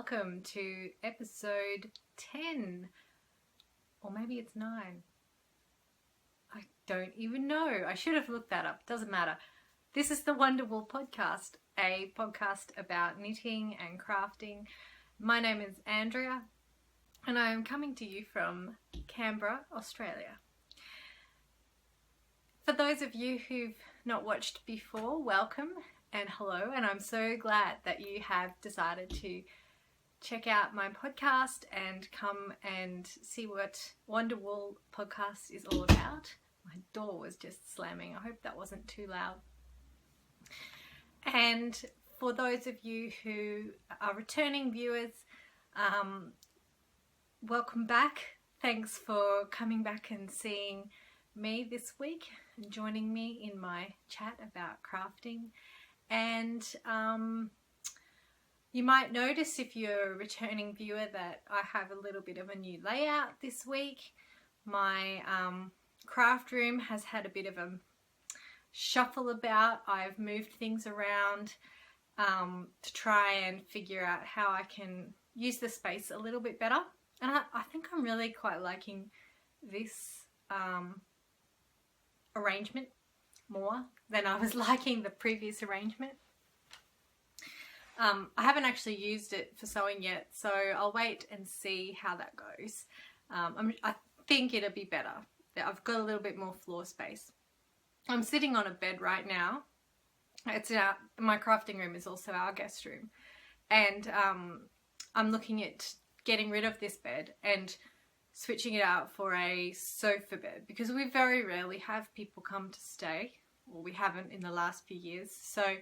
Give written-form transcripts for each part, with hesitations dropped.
welcome to episode 10, or maybe it's 9. I don't even know. I should have looked that up. Doesn't matter. This is the Wonderwolle podcast, a podcast about knitting and crafting. My name is Andrea, and I am coming to you from Canberra, Australia. For those of you who've not watched before, welcome and hello, and I'm so glad that you have decided to check out my podcast and come and see what Wonderwolle podcast is all about. My door was just slamming. I hope that wasn't too loud. And for those of you who are returning viewers, welcome back. Thanks for coming back and seeing me this week and joining me in my chat about crafting. And you might notice, if you're a returning viewer, that I have a little bit of a new layout this week. My craft room has had a bit of a shuffle about. I've moved things around to try and figure out how I can use the space a little bit better. And I think I'm really quite liking this arrangement more than I was liking the previous arrangement. I haven't actually used it for sewing yet, so I'll wait and see how that goes. I think it'll be better. I've got a little bit more floor space. I'm sitting on a bed right now. My crafting room is also our guest room, and I'm looking at getting rid of this bed and switching it out for a sofa bed, because we very rarely have people come to stay. Well, we haven't in the last few years, so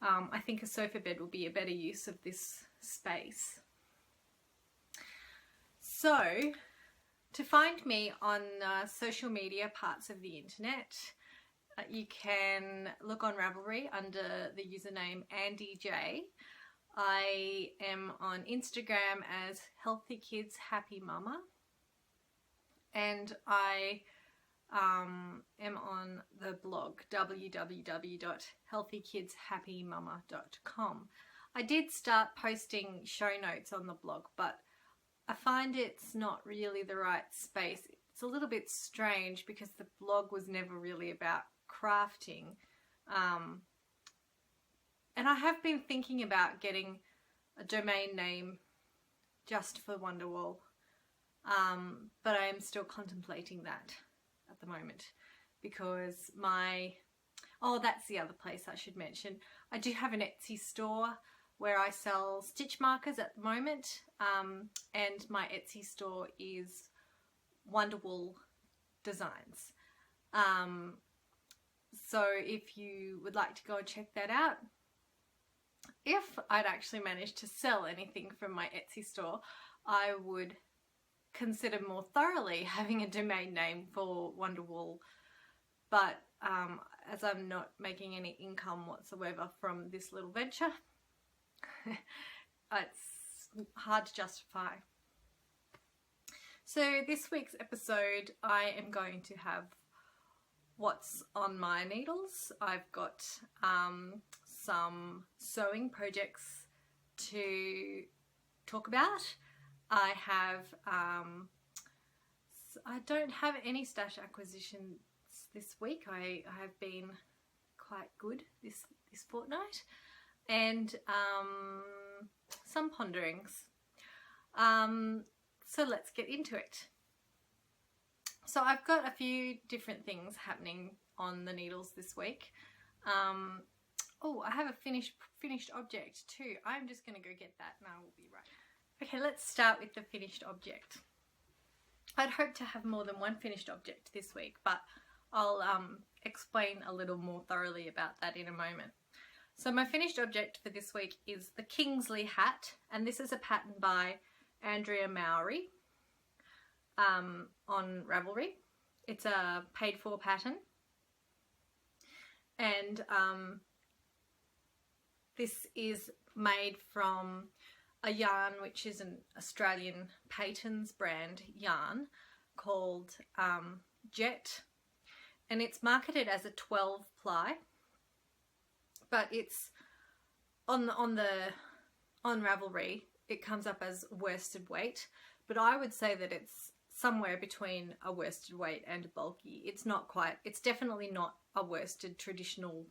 I think a sofa bed will be a better use of this space. So, to find me on social media parts of the internet, you can look on Ravelry under the username AndyJ. I am on Instagram as Healthy Kids Happy Mama, and I am on the blog www.healthykidshappymama.com. I did start posting show notes on the blog, but I find it's not really the right space. It's a little bit strange because the blog was never really about crafting. And I have been thinking about getting a domain name just for Wonderwolle, but I am still contemplating that at the moment, because that's the other place I should mention. I do have an Etsy store where I sell stitch markers at the moment, and my Etsy store is Wonderwolle Designs. So if you would like to go and check that out, if I'd actually managed to sell anything from my Etsy store, I would consider more thoroughly having a domain name for Wonderwolle, but as I'm not making any income whatsoever from this little venture, it's hard to justify. So this week's episode, I am going to have what's on my needles. I've got some sewing projects to talk about. I don't have any stash acquisitions this week. I have been quite good this fortnight, and some ponderings. So let's get into it. So I've got a few different things happening on the needles this week. Oh, I have a finished object too. I'm just going to go get that and I will be right. Okay, let's start with the finished object. I'd hoped to have more than one finished object this week, but I'll explain a little more thoroughly about that in a moment. So my finished object for this week is the Kingsley Hat, and this is a pattern by Andrea Mowry on Ravelry. It's a paid for pattern, and this is made from a yarn which is an Australian Payton's brand yarn called Jet, and it's marketed as a 12 ply, but it's on Ravelry it comes up as worsted weight, but I would say that it's somewhere between a worsted weight and a bulky. It's not quite, it's definitely not a worsted traditional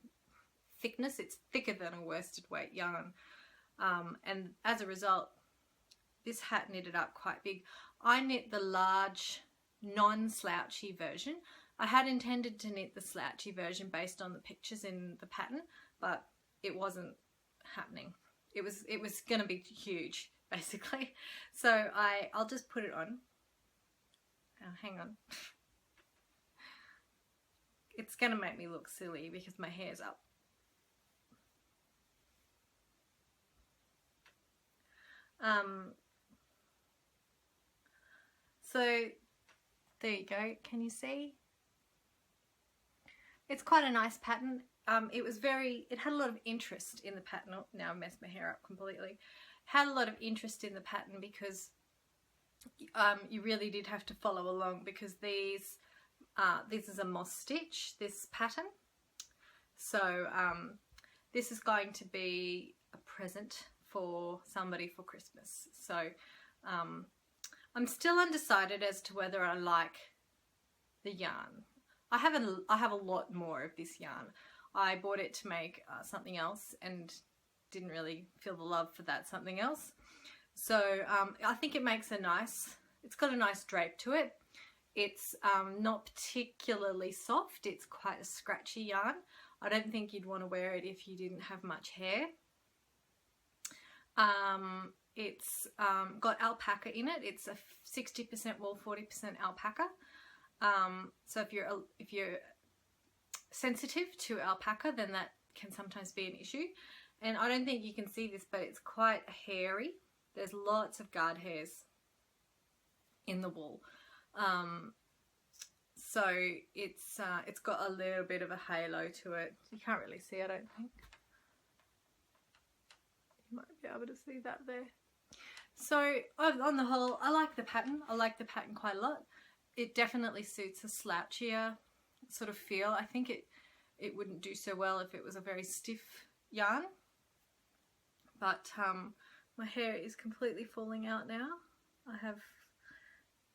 thickness. It's thicker than a worsted weight yarn. And as a result, this hat knitted up quite big. I knit the large non-slouchy version. I had intended to knit the slouchy version based on the pictures in the pattern, but it wasn't happening. It was going to be huge, basically. So I'll just put it on. Oh, hang on. It's going to make me look silly because my hair's up. So there you go. Can you see? It's quite a nice pattern. It had a lot of interest in the pattern. Oh, now I've messed my hair up completely. Had a lot of interest in the pattern because you really did have to follow along, because this is a moss stitch, this pattern. So this is going to be a present for somebody for Christmas. So I'm still undecided as to whether I like the yarn. I have a lot more of this yarn. I bought it to make something else and didn't really feel the love for that something else. So I think it makes it's got a nice drape to it. It's not particularly soft. It's quite a scratchy yarn. I don't think you'd want to wear it if you didn't have much hair. It's got alpaca in it. It's a 60% wool, 40% alpaca. So if you're sensitive to alpaca, then that can sometimes be an issue. And I don't think you can see this, but it's quite hairy. There's lots of guard hairs in the wool. So it's got a little bit of a halo to it. You can't really see, I don't think. You might be able to see that there. So on the whole, I like the pattern. I like the pattern quite a lot. It definitely suits a slouchier sort of feel. I think it wouldn't do so well if it was a very stiff yarn. But my hair is completely falling out now. I have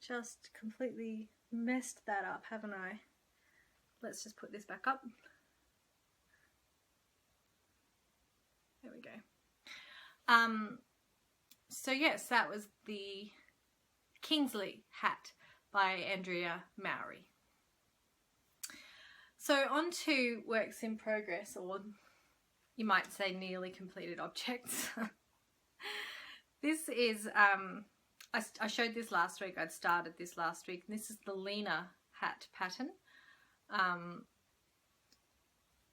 just completely messed that up, haven't I? Let's just put this back up. There we go. So yes, that was the Kingsley Hat by Andrea Mowry. So on to works in progress, or you might say nearly completed objects. This is, I showed this last week, I'd started this last week, and this is the Lena hat pattern. And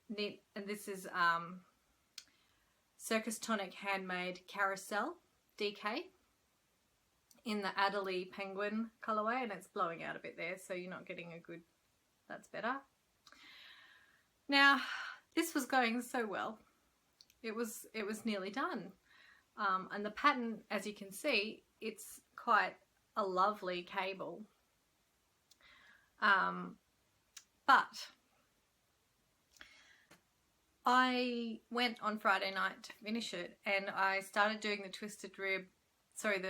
this is Circus Tonic Handmade Carousel DK in the Adderley Penguin colourway, and it's blowing out a bit there, so you're not getting a good, that's better. Now, this was going so well. It was nearly done. And the pattern, as you can see, it's quite a lovely cable. But I went on Friday night to finish it, and I started doing the twisted rib. Sorry,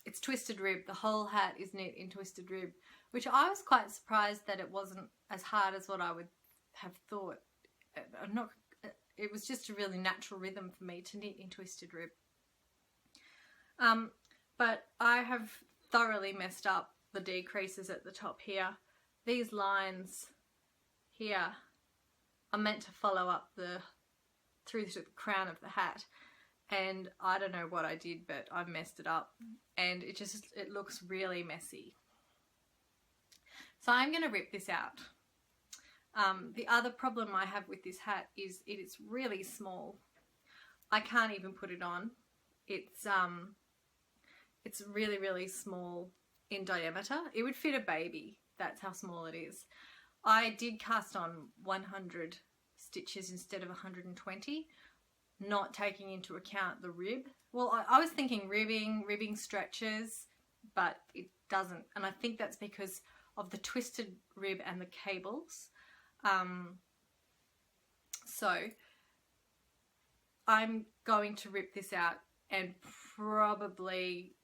it's twisted rib. The whole hat is knit in twisted rib, which I was quite surprised that it wasn't as hard as what I would have thought. It was just a really natural rhythm for me to knit in twisted rib. But I have thoroughly messed up the decreases at the top here. These lines here are meant to follow up through to the crown of the hat, and I don't know what I did, but I messed it up, and it looks really messy. So I'm going to rip this out. The other problem I have with this hat is it's really small. I can't even put it on. It's really, really small in diameter. It would fit a baby. That's how small it is. I did cast on 100 stitches instead of 120, not taking into account the rib. Well, I was thinking ribbing stretches, but it doesn't. And I think that's because of the twisted rib and the cables. So I'm going to rip this out and probably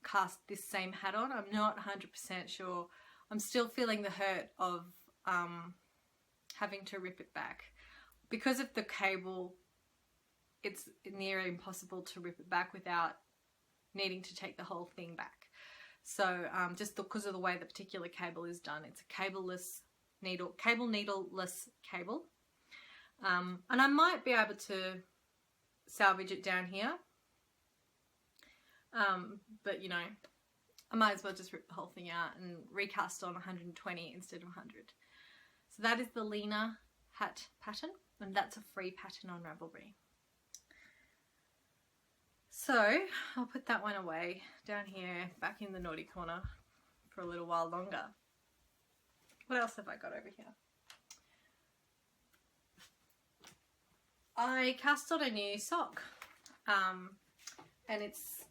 cast this same hat on. I'm not 100% sure. I'm still feeling the hurt of having to rip it back. Because of the cable, it's near impossible to rip it back without needing to take the whole thing back. So just because of the way the particular cable is done, it's a cableless needle, needleless cable. And I might be able to salvage it down here. But you know, I might as well just rip the whole thing out and recast on 120 instead of 100. So that is the Lena hat pattern, and that's a free pattern on Ravelry. So I'll put that one away down here, back in the naughty corner for a little while longer. What else have I got over here? I cast on a new sock, and it's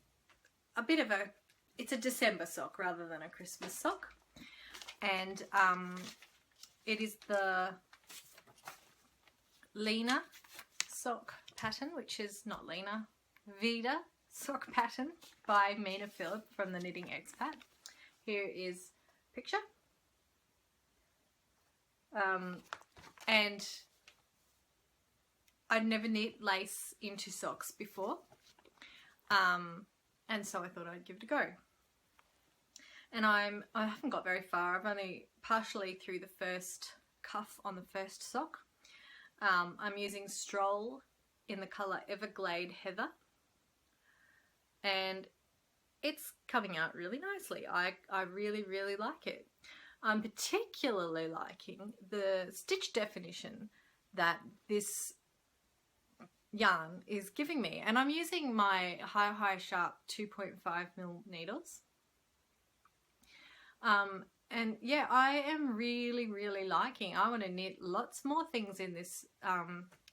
a bit of a, it's a December sock rather than a Christmas sock, and it is the Lena sock pattern, which is not Lena, Vida sock pattern by Mina Phillip from the Knitting Expat. Here is a picture, and I'd never knit lace into socks before, and so I thought I'd give it a go. And I haven't got very far. I've only partially through the first cuff on the first sock. I'm using Stroll in the colour Everglade Heather, and it's coming out really nicely. I really, really like it. I'm particularly liking the stitch definition that this yarn is giving me, and I'm using my High Sharp 2.5mm needles. And yeah, I am really, really liking. I want to knit lots more things in this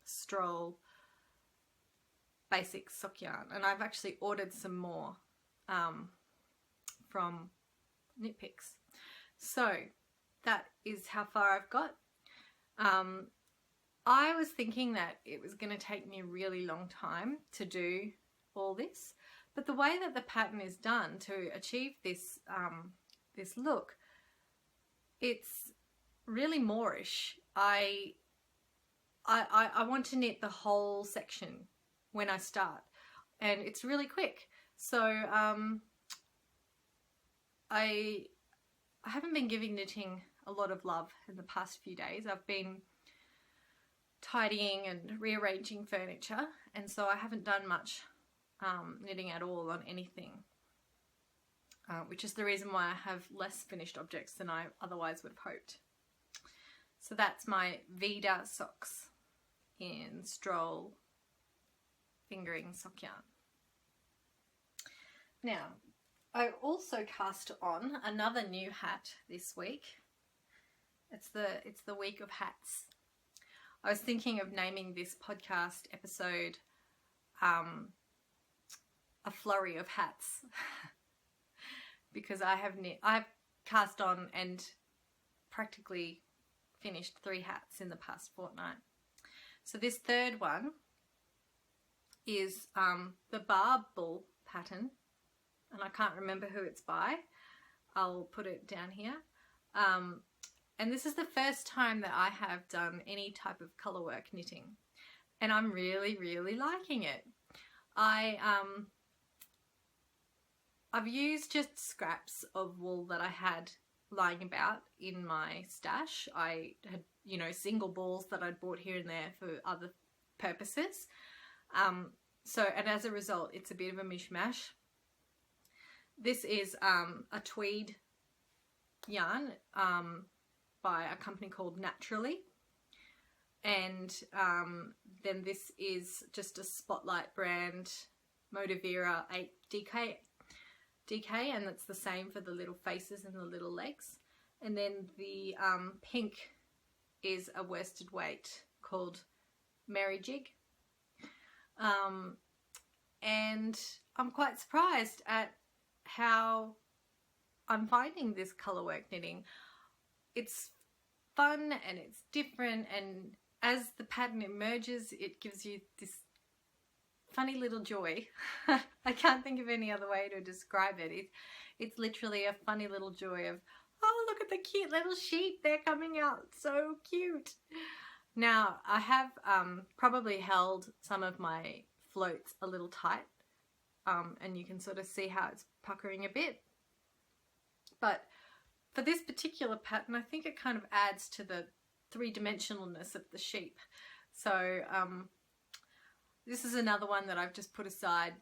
Stroll basic sock yarn, and I've actually ordered some more from Knit Picks. So that is how far I've got. I was thinking that it was going to take me a really long time to do all this, but the way that the pattern is done to achieve this this look, it's really Moorish. I want to knit the whole section when I start, and it's really quick. So I haven't been giving knitting a lot of love in the past few days. I've been tidying and rearranging furniture, and so I haven't done much knitting at all on anything, which is the reason why I have less finished objects than I otherwise would have hoped. So that's my Vida socks in Stroll fingering sock yarn. Now, I also cast on another new hat this week. It's the week of hats. I was thinking of naming this podcast episode a flurry of hats because I've cast on and practically finished 3 hats in the past fortnight. So this third one is the Barble pattern, and I can't remember who it's by. I'll put it down here. And this is the first time that I have done any type of colourwork knitting, and I'm really, really liking it. I've used just scraps of wool that I had lying about in my stash. I had, you know, single balls that I'd bought here and there for other purposes. And as a result, it's a bit of a mishmash. This is a tweed yarn by a company called Naturally, and then this is just a Spotlight brand Motivera 8 DK, and it's the same for the little faces and the little legs. And then the pink is a worsted weight called Merry Jig, and I'm quite surprised at how I'm finding this colourwork knitting. It's fun and it's different, and as the pattern emerges, it gives you this funny little joy. I can't think of any other way to describe it. It's literally a funny little joy of, oh, look at the cute little sheep. They're coming out. So cute. Now, I have probably held some of my floats a little tight. And you can sort of see how it's puckering a bit. But for this particular pattern, I think it kind of adds to the three-dimensionalness of the sheep. So this is another one that I've just put aside.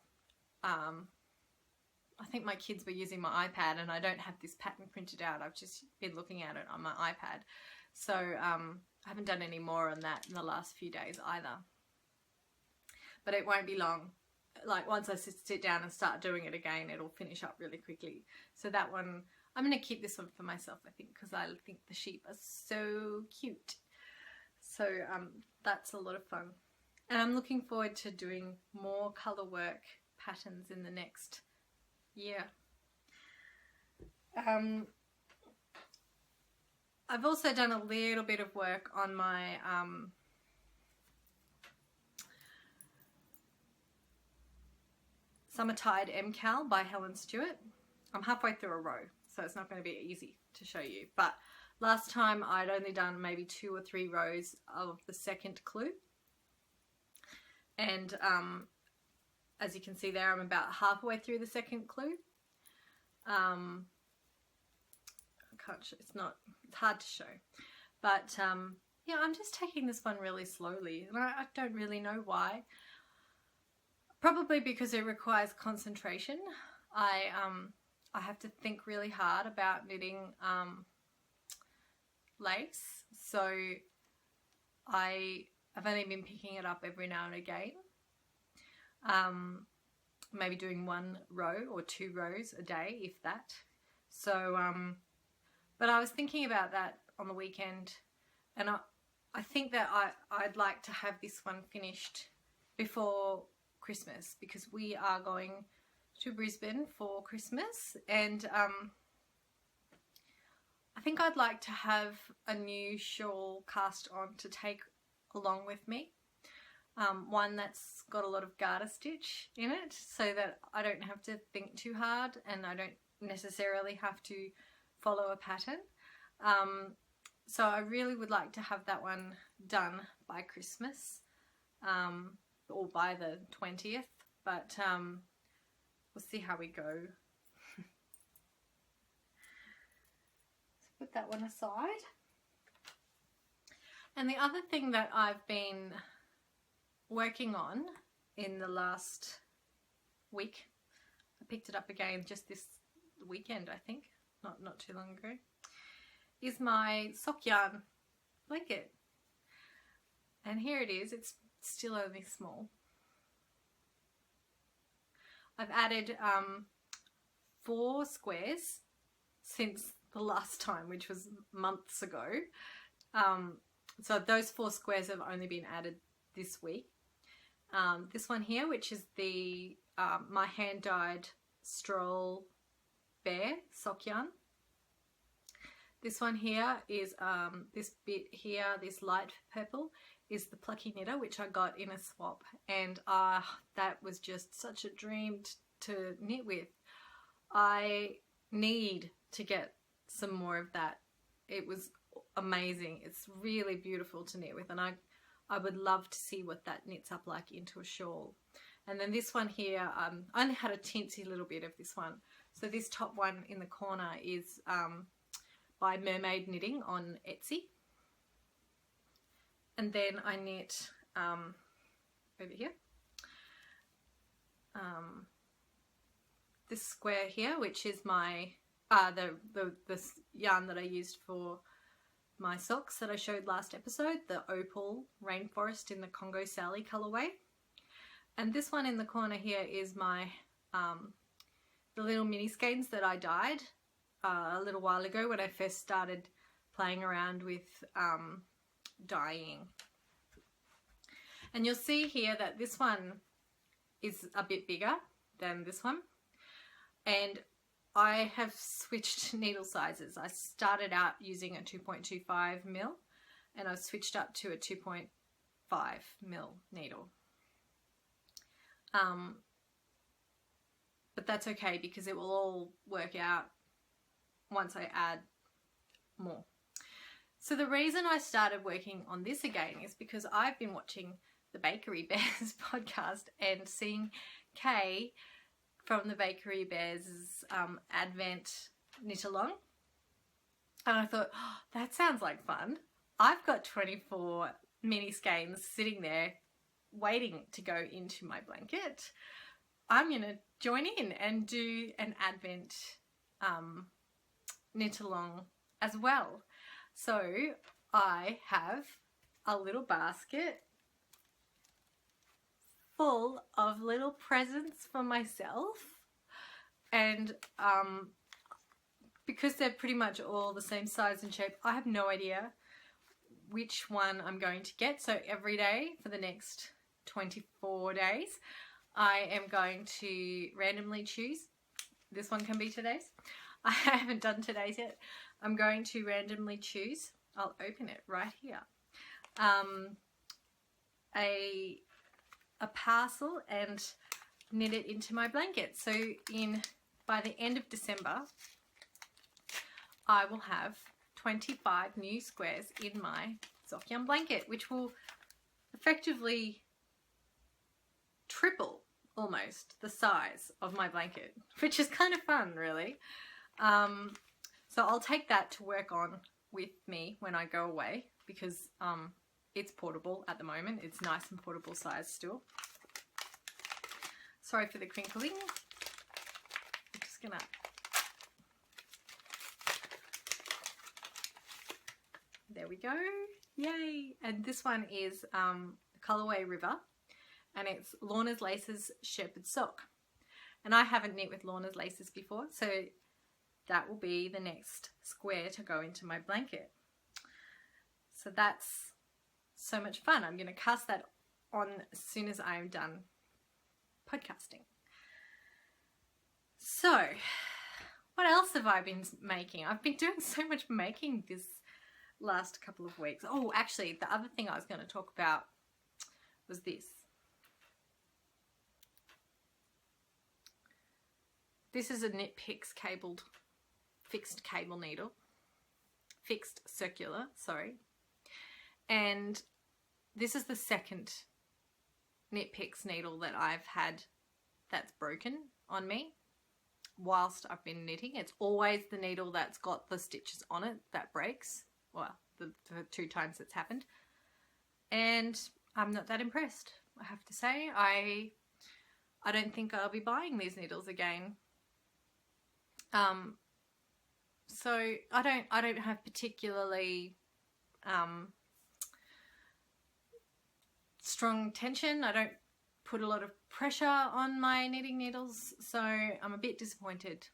I think my kids were using my iPad and I don't have this pattern printed out. I've just been looking at it on my iPad. So I haven't done any more on that in the last few days either. But it won't be long. Like once I sit down and start doing it again, it'll finish up really quickly. So that one, I'm going to keep this one for myself, I think, because I think the sheep are so cute. So that's a lot of fun. And I'm looking forward to doing more colour work patterns in the next year. I've also done a little bit of work on my Summertide MCal by Helen Stewart. I'm halfway through a row, so it's not going to be easy to show you. But last time I'd only done maybe 2 or 3 rows of the second clue. And as you can see there, I'm about halfway through the second clue. I can't show, it's hard to show. But yeah, I'm just taking this one really slowly, and I don't really know why. Probably because it requires concentration. I have to think really hard about knitting lace, so I've only been picking it up every now and again. Maybe doing 1 row or 2 rows a day, if that. So, but I was thinking about that on the weekend, and I think that I'd like to have this one finished before Christmas, because we are going to Brisbane for Christmas, and I think I'd like to have a new shawl cast on to take along with me, one that's got a lot of garter stitch in it, so that I don't have to think too hard and I don't necessarily have to follow a pattern. So I really would like to have that one done by Christmas, or by the 20th, but we'll see how we go. Let's put that one aside. And the other thing that I've been working on in the last week, I picked it up again just this weekend, I think, not too long ago, is my sock yarn blanket. And here it is. It's still only small. I've added 4 squares since the last time, which was months ago. So those 4 squares have only been added this week. This one here, which is the my hand-dyed Stroll Bear sock yarn. This one here is this bit here, this light purple, is the Plucky Knitter, which I got in a swap, and that was just such a dream to knit with. I need to get some more of that. It was amazing. It's really beautiful to knit with, and I would love to see what that knits up like into a shawl. And then this one here, I only had a teensy little bit of this one. So this top one in the corner is by Mermaid Knitting on Etsy. And then I knit over here this square here, which is my the yarn that I used for my socks that I showed last episode, the Opal Rainforest in the Congo Sally colourway. And this one in the corner here is my the little mini skeins that I dyed a little while ago when I first started playing around with dyeing. And you'll see here that this one is a bit bigger than this one, and I have switched needle sizes. I started out using a 2.25 mil, and I've switched up to a 2.5 mil needle. But that's okay because it will all work out once I add more. So the reason I started working on this again is because I've been watching the Bakery Bears podcast and seeing Kay from the Bakery Bears Advent knit along. And I thought, oh, that sounds like fun. I've got 24 mini skeins sitting there waiting to go into my blanket. I'm going to join in and do an Advent knit along as well. So I have a little basket full of little presents for myself, and because they're pretty much all the same size and shape, I have no idea which one I'm going to get. So every day for the next 24 days I am going to randomly choose. This one can be today's. I haven't done today's yet. I'm going to randomly choose. I'll open it right here. A parcel and knit it into my blanket. So by the end of December, I will have 25 new squares in my Sokyam blanket, which will effectively triple almost the size of my blanket, which is kind of fun, really. So I'll take that to work on with me when I go away, because it's portable at the moment. It's nice and portable size still. Sorry for the crinkling. I'm just gonna... There we go. Yay! And this one is Colorway River, and it's Lorna's Laces Shepherd Sock. And I haven't knit with Lorna's Laces before, so that will be the next square to go into my blanket. So that's so much fun. I'm going to cast that on as soon as I'm done podcasting. So, what else have I been making? I've been doing so much making this last couple of weeks. Oh, actually, the other thing I was going to talk about was this. This is a Knit Picks fixed cable needle. Fixed circular, sorry. And this is the second Knit Picks needle that I've had that's broken on me whilst I've been knitting. It's always the needle that's got the stitches on it that breaks. Well, the 2 times it's happened. And I'm not that impressed, I have to say. I don't think I'll be buying these needles again. So I don't have particularly strong tension. I don't put a lot of pressure on my knitting needles, so I'm a bit disappointed,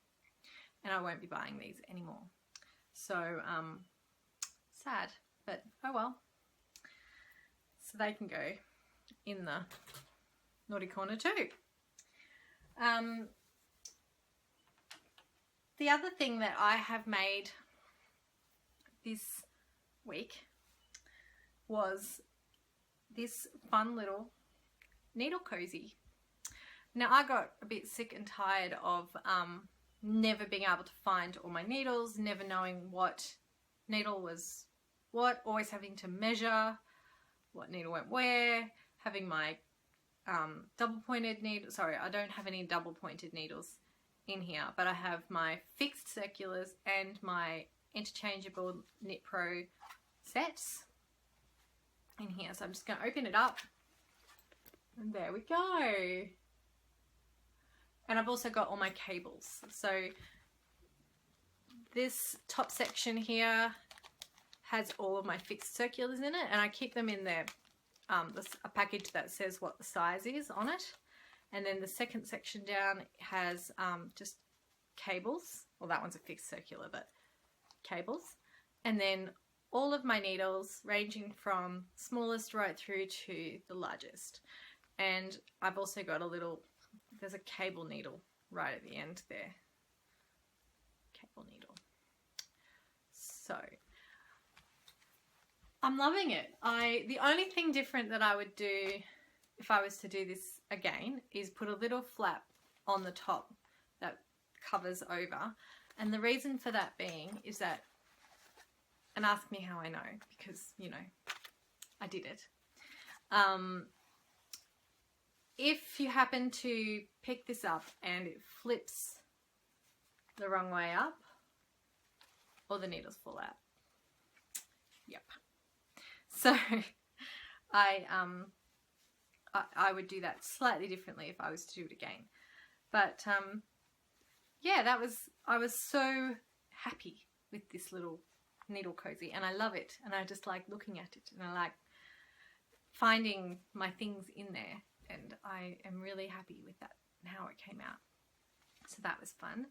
and I won't be buying these anymore. So sad, but oh well. So they can go in the naughty corner too. The other thing that I have made this week was this fun little needle cozy. Now, I got a bit sick and tired of never being able to find all my needles, never knowing what needle was what, always having to measure what needle went where, having my double pointed needle. Sorry, I don't have any double pointed needles in here, but I have my fixed circulars and my interchangeable Knit Pro sets in here. So I'm just going to open it up, and there we go. And I've also got all my cables. So this top section here has all of my fixed circulars in it, and I keep them in there. A package that says what the size is on it. And then the second section down has just cables. Well, that one's a fixed circular, but cables. And then all of my needles, ranging from smallest right through to the largest. And I've also got a little, there's a cable needle right at the end there. Cable needle. So I'm loving it. The only thing different that I would do if I was to do this again, is put a little flap on the top that covers over. And the reason for that being is that, and ask me how I know, because, you know, I did it. If you happen to pick this up and it flips the wrong way up, or the needles fall out. Yep. So I would do that slightly differently if I was to do it again. But yeah, I was so happy with this little needle cozy, and I love it, and I just like looking at it, and I like finding my things in there, and I am really happy with that and how it came out. So that was fun.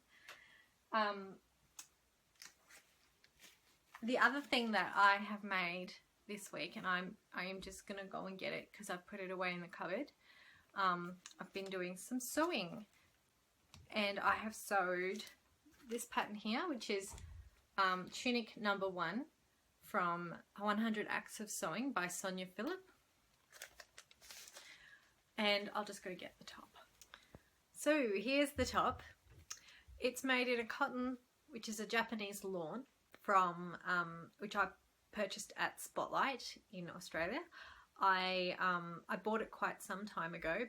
The other thing that I have made this week, and I am just gonna go and get it because I've put it away in the cupboard. I've been doing some sewing, and I have sewed this pattern here, which is Tunic number 1 from 100 Acts of Sewing by Sonia Phillip. And I'll just go get the top. So here's the top. It's made in a cotton, which is a Japanese lawn, from which I purchased at Spotlight in Australia. I bought it quite some time ago,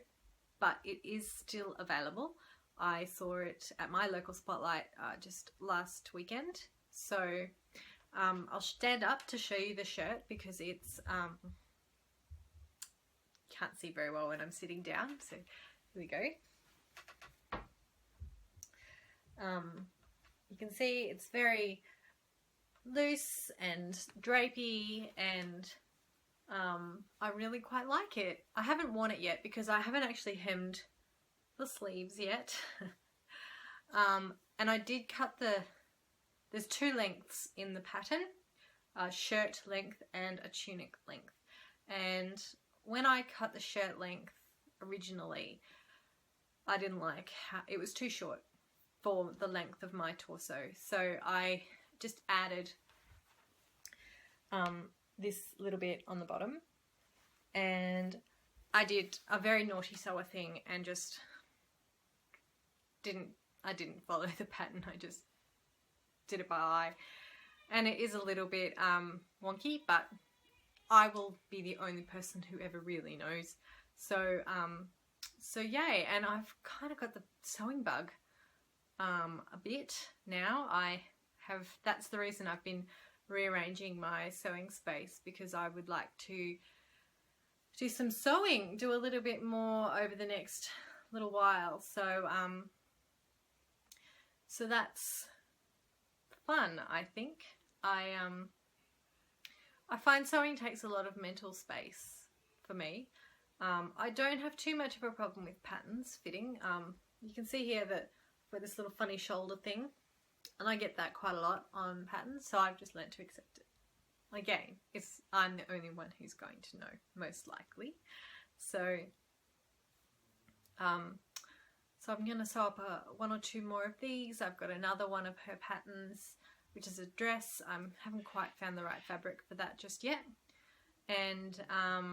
but it is still available. I saw it at my local Spotlight just last weekend. So I'll stand up to show you the shirt because it's can't see very well when I'm sitting down. So here we go. You can see it's very loose and drapey, and I really quite like it. I haven't worn it yet because I haven't actually hemmed the sleeves yet. And I did cut there's 2 lengths in the pattern, a shirt length and a tunic length. And when I cut the shirt length originally, I didn't like how it was too short for the length of my torso. So I just added this little bit on the bottom, and I did a very naughty sewer thing and just didn't follow the pattern. I just did it by eye, and it is a little bit wonky, but I will be the only person who ever really knows. So so yay. And I've kind of got the sewing bug a bit now. That's the reason I've been rearranging my sewing space, because I would like to do some sewing, do a little bit more over the next little while. So so that's fun, I think. I find sewing takes a lot of mental space for me. I don't have too much of a problem with patterns fitting. You can see here that I've got this little funny shoulder thing, and I get that quite a lot on patterns, so I've just learned to accept it. Again, I'm the only one who's going to know, most likely. So so I'm going to sew up 1 or 2 more of these. I've got another one of her patterns, which is a dress. I haven't quite found the right fabric for that just yet. And a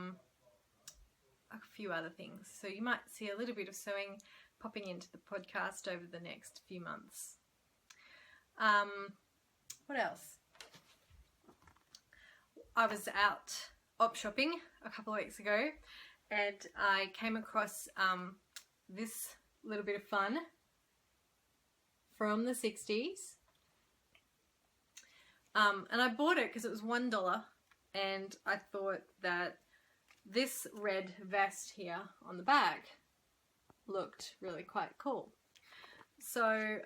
few other things. So you might see a little bit of sewing popping into the podcast over the next few months. What else? I was out op shopping a couple of weeks ago, and I came across this little bit of fun from the 60s. And I bought it because it was $1, and I thought that this red vest here on the back looked really quite cool. So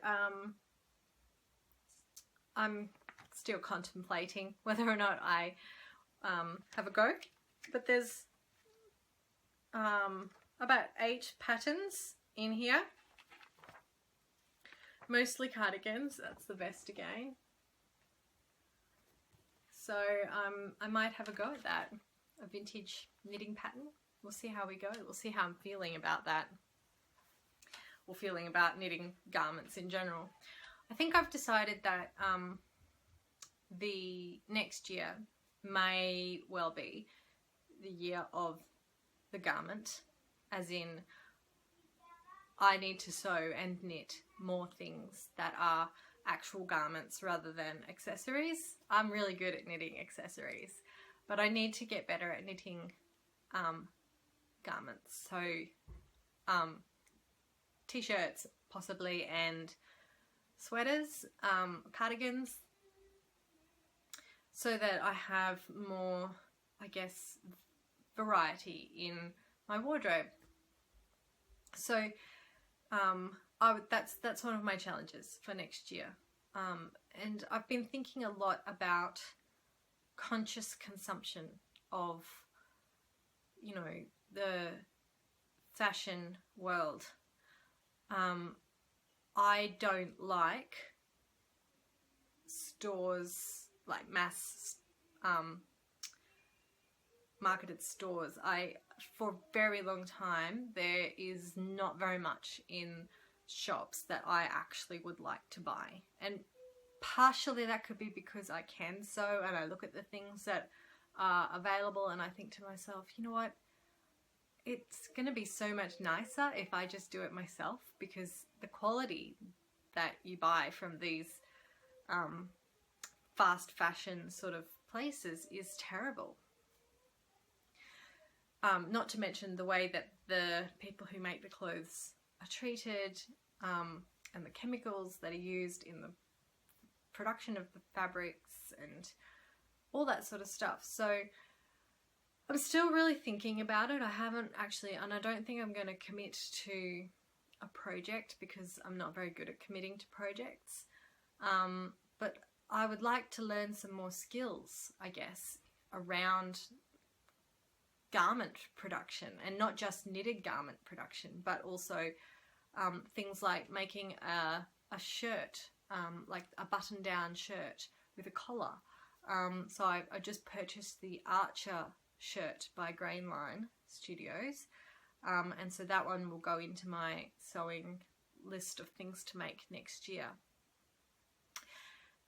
I'm still contemplating whether or not I have a go, but there's about 8 patterns in here, mostly cardigans. That's the vest again. So I might have a go at that, a vintage knitting pattern. We'll see how we go. We'll see how I'm feeling about that, or feeling about knitting garments in general. I think I've decided that the next year may well be the year of the garment, as in I need to sew and knit more things that are actual garments rather than accessories. I'm really good at knitting accessories, but I need to get better at knitting garments. So t-shirts possibly, and sweaters, cardigans, so that I have more, I guess, variety in my wardrobe. So that's one of my challenges for next year. And I've been thinking a lot about conscious consumption of, you know, the fashion world. I don't like stores, like mass marketed stores. For a very long time, there is not very much in shops that I actually would like to buy. And partially that could be because I can sew and I look at the things that are available and I think to myself, you know what? It's going to be so much nicer if I just do it myself, because the quality that you buy from these fast fashion sort of places is terrible. Not to mention the way that the people who make the clothes are treated, and the chemicals that are used in the production of the fabrics and all that sort of stuff. So I'm still really thinking about it. I haven't actually, and I don't think I'm going to commit to a project because I'm not very good at committing to projects. But I would like to learn some more skills, I guess, around garment production, and not just knitted garment production, but also things like making a shirt, like a button-down shirt with a collar. So I just purchased the Archer shirt by Grainline Studios, and so that one will go into my sewing list of things to make next year.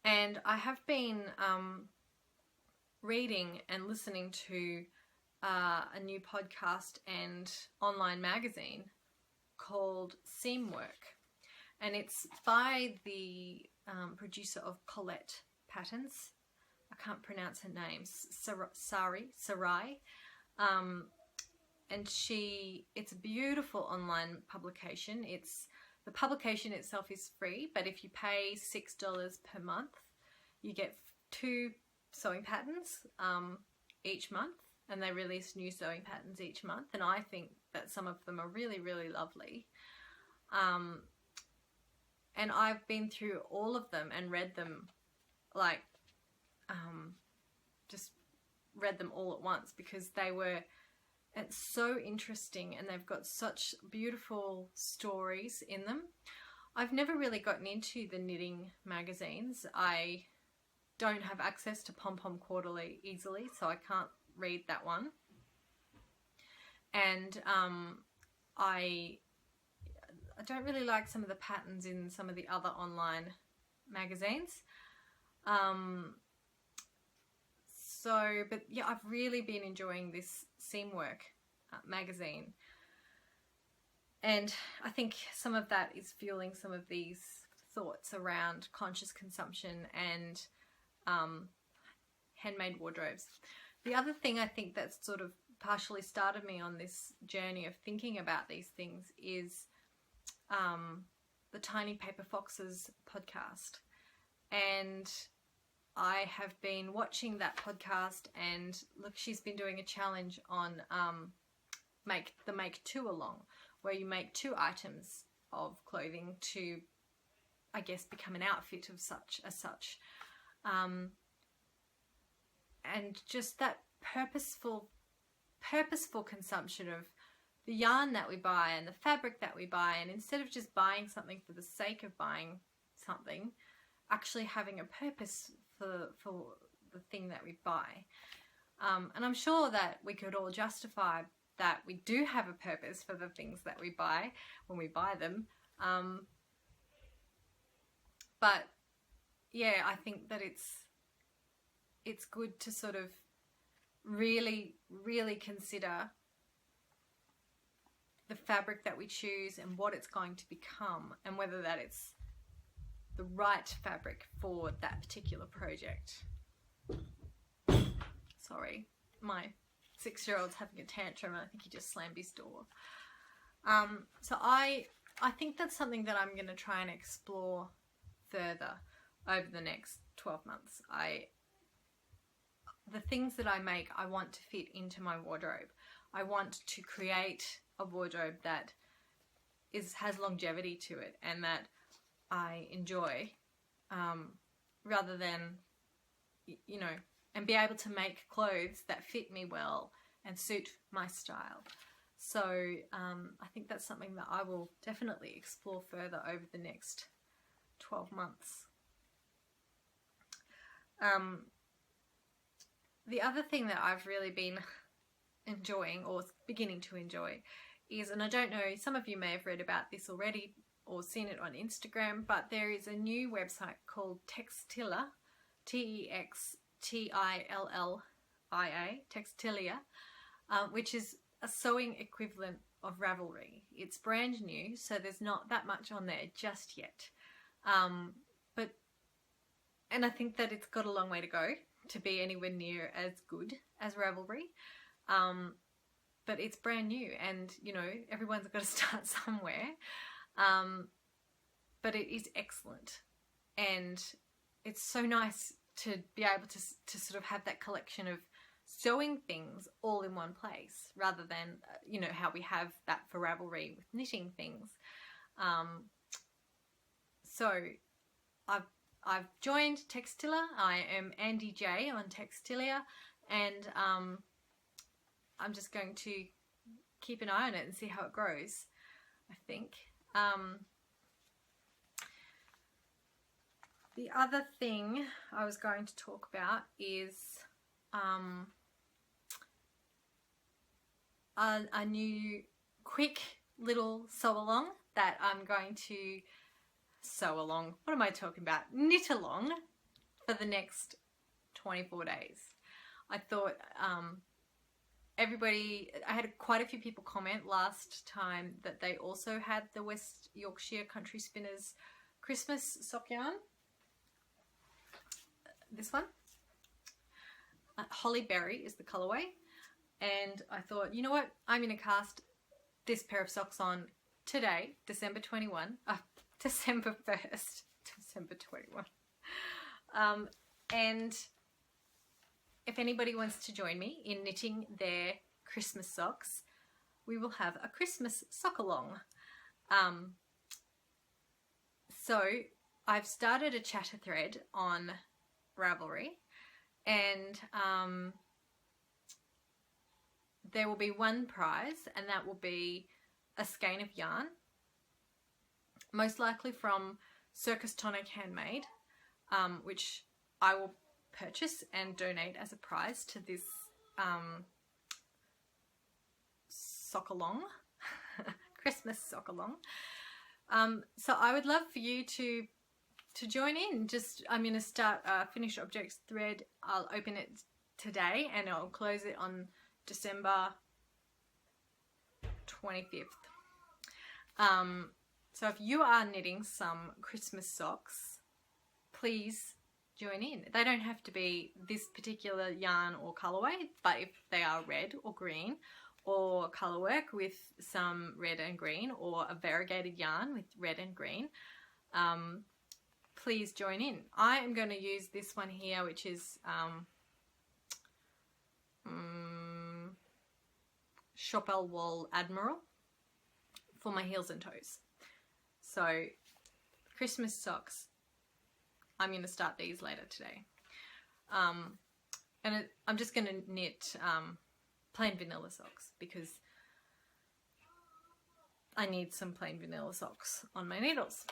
And I have been reading and listening to a new podcast and online magazine called Seamwork, and it's by the producer of Colette Patterns. I can't pronounce her name, Sarai, and it's a beautiful online publication. The publication itself is free, but if you pay $6 per month, you get 2 sewing patterns each month, and they release new sewing patterns each month, and I think that some of them are really, really lovely. And I've been through all of them and read them, like, just read them all at once, because it's so interesting and they've got such beautiful stories in them. I've never really gotten into the knitting magazines. I don't have access to Pom Pom Quarterly easily, so I can't read that one. And I don't really like some of the patterns in some of the other online magazines. But yeah, I've really been enjoying this Seamwork magazine, and I think some of that is fueling some of these thoughts around conscious consumption and handmade wardrobes. The other thing I think that's sort of partially started me on this journey of thinking about these things is the Tiny Paper Foxes podcast. And I have been watching that podcast, and look, she's been doing a challenge on make 2 along, where you make 2 items of clothing to, I guess, become an outfit of such. And just that purposeful consumption of the yarn that we buy and the fabric that we buy, and instead of just buying something for the sake of buying something, actually having a purpose for the thing that we buy. And I'm sure that we could all justify that we do have a purpose for the things that we buy when we buy them. But yeah, I think that it's good to sort of really, really consider the fabric that we choose and what it's going to become, and whether that it's the right fabric for that particular project. Sorry, my 6-year-old's having a tantrum and I think he just slammed his door. So I think that's something that I'm going to try and explore further over the next 12 months. The things that I make, I want to fit into my wardrobe. I want to create a wardrobe that has longevity to it and that I enjoy, rather than, you know, and be able to make clothes that fit me well and suit my style. So I think that's something that I will definitely explore further over the next 12 months. The other thing that I've really been enjoying, or beginning to enjoy, is, and I don't know, some of you may have read about this already or seen it on Instagram, but there is a new website called Textilla, Textillia, Textilla, which is a sewing equivalent of Ravelry. It's brand new, so there's not that much on there just yet. And I think that it's got a long way to go to be anywhere near as good as Ravelry. But it's brand new, and you know, everyone's got to start somewhere. But it is excellent, and it's so nice to be able to sort of have that collection of sewing things all in one place, rather than you know, how we have that for Ravelry with knitting things. So I've joined Textilla. I am Andy J on Textilla, and I'm just going to keep an eye on it and see how it grows, I think. The other thing I was going to talk about is a new quick little sew along that I'm going to sew along. What am I talking about? Knit along for the next 24 days. I thought I had quite a few people comment last time that they also had the West Yorkshire Country Spinners Christmas sock yarn. This one. Holly Berry is the colourway. And I thought, you know what? I'm going to cast this pair of socks on today, December 1st, December 21. And if anybody wants to join me in knitting their Christmas socks, we will have a Christmas sock along. So I've started a chatter thread on Ravelry, and there will be one prize, and that will be a skein of yarn, most likely from Circus Tonic Handmade, which I will purchase and donate as a prize to this sock along, Christmas sock along. So I would love for you to join in. I'm going to start a finished objects thread. I'll open it today and I'll close it on December 25th. So if you are knitting some Christmas socks, please join in. They don't have to be this particular yarn or colourway, but if they are red or green, or colour work with some red and green, or a variegated yarn with red and green, please join in. I am going to use this one here, which is Wonderwolle Admiral for my heels and toes. So Christmas socks, I'm going to start these later today. And I'm just going to knit plain vanilla socks because I need some plain vanilla socks on my needles.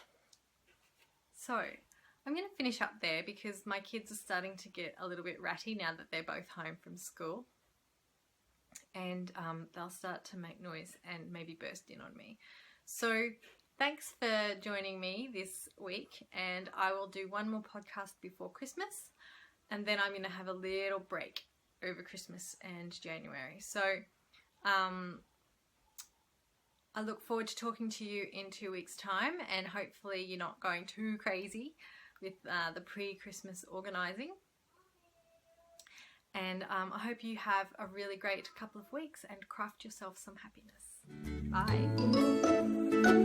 So I'm going to finish up there because my kids are starting to get a little bit ratty now that they're both home from school, and they'll start to make noise and maybe burst in on me. So thanks for joining me this week, and I will do one more podcast before Christmas, and then I'm going to have a little break over Christmas and January. So I look forward to talking to you in 2 weeks' time, and hopefully you're not going too crazy with the pre-Christmas organising. And I hope you have a really great couple of weeks and craft yourself some happiness. Bye.